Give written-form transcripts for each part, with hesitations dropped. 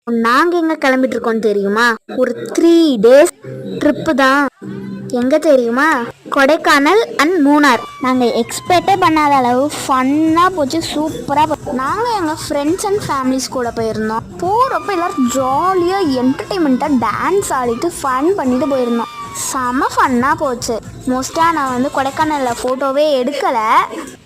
நாங்க எங்க கிளம்பிட்டு இருக்கோம் தெரியுமா? ஒரு 3 days ட்ரிப்பு தான். எங்க தெரியுமா? கொடைக்கானல் அண்ட் மூணார். நாங்க எக்ஸ்பெக்டே பண்ணாத அளவு ஃபன்னா போச்சு, சூப்பரா போச்சு. நாங்க எங்க ஃப்ரெண்ட்ஸ் அண்ட் ஃபேமிலிஸ் கூட போயிருந்தோம். போறப்ப எல்லாரும் ஜாலியா என்டர்டைன்மெண்ட்டா டான்ஸ் ஆடிட்டு ஃபன் பண்ணிட்டு போயிருந்தோம். செம ஃபன்னாக போச்சு. மோஸ்ட்டாக நான் கொடைக்கானலில் ஃபோட்டோவே எடுக்கலை.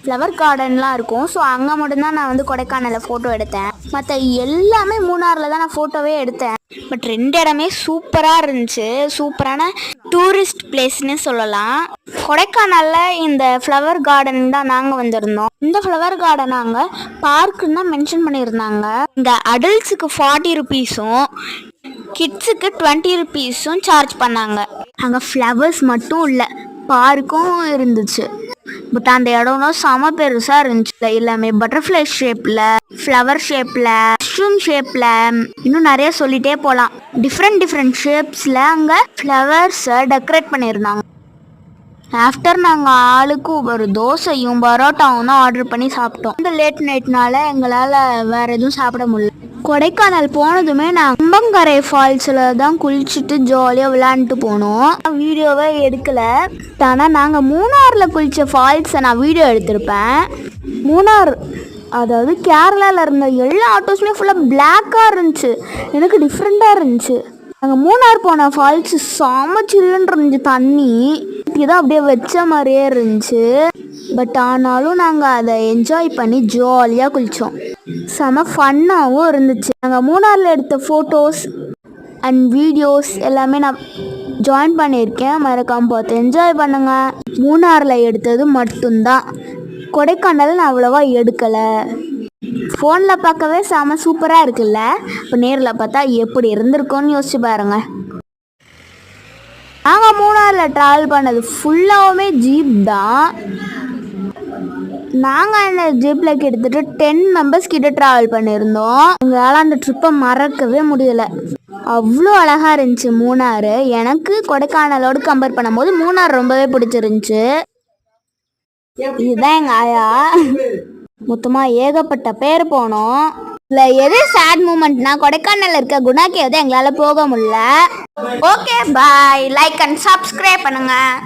ஃப்ளவர் கார்டன்லாம் இருக்கும், ஸோ அங்கே மட்டும்தான் நான் கொடைக்கானலில் ஃபோட்டோ எடுத்தேன். மற்ற எல்லாமே மூணாரில் தான் நான் ஃபோட்டோவே எடுத்தேன். பட் 2 இடமே சூப்பராக இருந்துச்சு. சூப்பரான டூரிஸ்ட் பிளேஸ்ன்னு சொல்லலாம். கொடைக்கானலில் இந்த ஃப்ளவர் கார்டன் தான் நாங்கள் வந்திருந்தோம். இந்த ஃப்ளவர் கார்டன் நாங்கள் பார்க்குன்னு தான் மென்ஷன் பண்ணியிருந்தாங்க. இந்த அடல்ட்ஸுக்கு 40 rupees-ம் கிட்ஸுக்கு 20 rupees-ம் சார்ஜ் பண்ணாங்க. அங்கே ஃப்ளவர்ஸ் மட்டும் இல்லை, பார்க்கும் இருந்துச்சு. பட் அந்த இடம்லாம் செம பெருசாக இருந்துச்சு. எல்லாமே பட்டர்ஃப்ளை ஷேப்பில், ஃப்ளவர் ஷேப்பில், மஷ்ரூம் ஷேப்பில், இன்னும் நிறைய சொல்லிகிட்டே போகலாம். டிஃப்ரெண்ட் ஷேப்ஸில் அங்கே ஃப்ளவர்ஸை டெக்கரேட் பண்ணியிருந்தாங்க. ஆஃப்டர் நாங்கள் ஆளுக்கு ஒரு தோசையும் பரோட்டாவும் தான் ஆர்டர் பண்ணி சாப்பிட்டோம். இந்த லேட் நைட்னால எங்களால் வேறு எதுவும் சாப்பிட முடியல. கொடைக்கானல் போனதுமே நான் கும்பங்கரை ஃபால்ஸில் தான் குளிச்சுட்டு ஜாலியாக விளையாண்டுட்டு போனோம். வீடியோவே எடுக்கலை. ஆனால் நாங்கள் மூணாரில் குளித்த ஃபால்ஸை நான் வீடியோ எடுத்திருப்பேன். மூணார், அதாவது கேரளாவில் இருந்த எல்லா ஆட்டோஸுமே ஃபுல்லாக பிளாக்காக இருந்துச்சு. எனக்கு டிஃப்ரெண்ட்டாக இருந்துச்சு. நாங்கள் மூணார் போன ஃபால்ஸு செம சில்லுன்னு இருந்துச்சு. தண்ணி தான் அப்படியே வச்ச மாதிரியே இருந்துச்சு. பட் ஆனாலும் நாங்கள் அதை என்ஜாய் பண்ணி ஜாலியாக குளித்தோம். செம ஃபன்னாகவும் இருந்துச்சு. நாங்கள் மூணாரில் எடுத்த ஃபோட்டோஸ் அண்ட் வீடியோஸ் எல்லாமே நான் ஜாயின் பண்ணியிருக்கேன். மறக்காமல் பார்த்து என்ஜாய் பண்ணுங்கள். மூணாரில் எடுத்தது மட்டும்தான். கொடைக்கானல் நான் அவ்வளோவா எடுக்கலை. ஃபோனில் பார்க்கவே செம சூப்பராக இருக்குல்ல. இப்போ நேரில் பார்த்தா எப்படி இருந்திருக்கோன்னு யோசிச்சு பாருங்கள். நாங்கள் மூணாரில் ட்ராவல் பண்ணது ஃபுல்லாகவுமே ஜீப் தான். நாங்கள் அந்த ஜீப்பில் கிட்டத்தட்ட 10 members கிட்ட ட்ராவல் பண்ணியிருந்தோம். எங்களால் அந்த ட்ரிப்பை மறக்கவே முடியலை. அவ்வளோ அழகாக இருந்துச்சு மூணார். எனக்கு கொடைக்கானலோடு கம்பேர் பண்ணும்போது மூணார் ரொம்பவே பிடிச்சிருந்துச்சு. இதுதான் எங்கள் ஆயா. மொத்தமாக ஏகப்பட்ட பேர் போனோம். இல்லை எது சேட் மூமெண்ட்னா கொடைக்கானலில் இருக்க குணாக்கே வந்து எங்களால் போக முடியல. Okay bye. Like and subscribe பண்ணுங்கள்.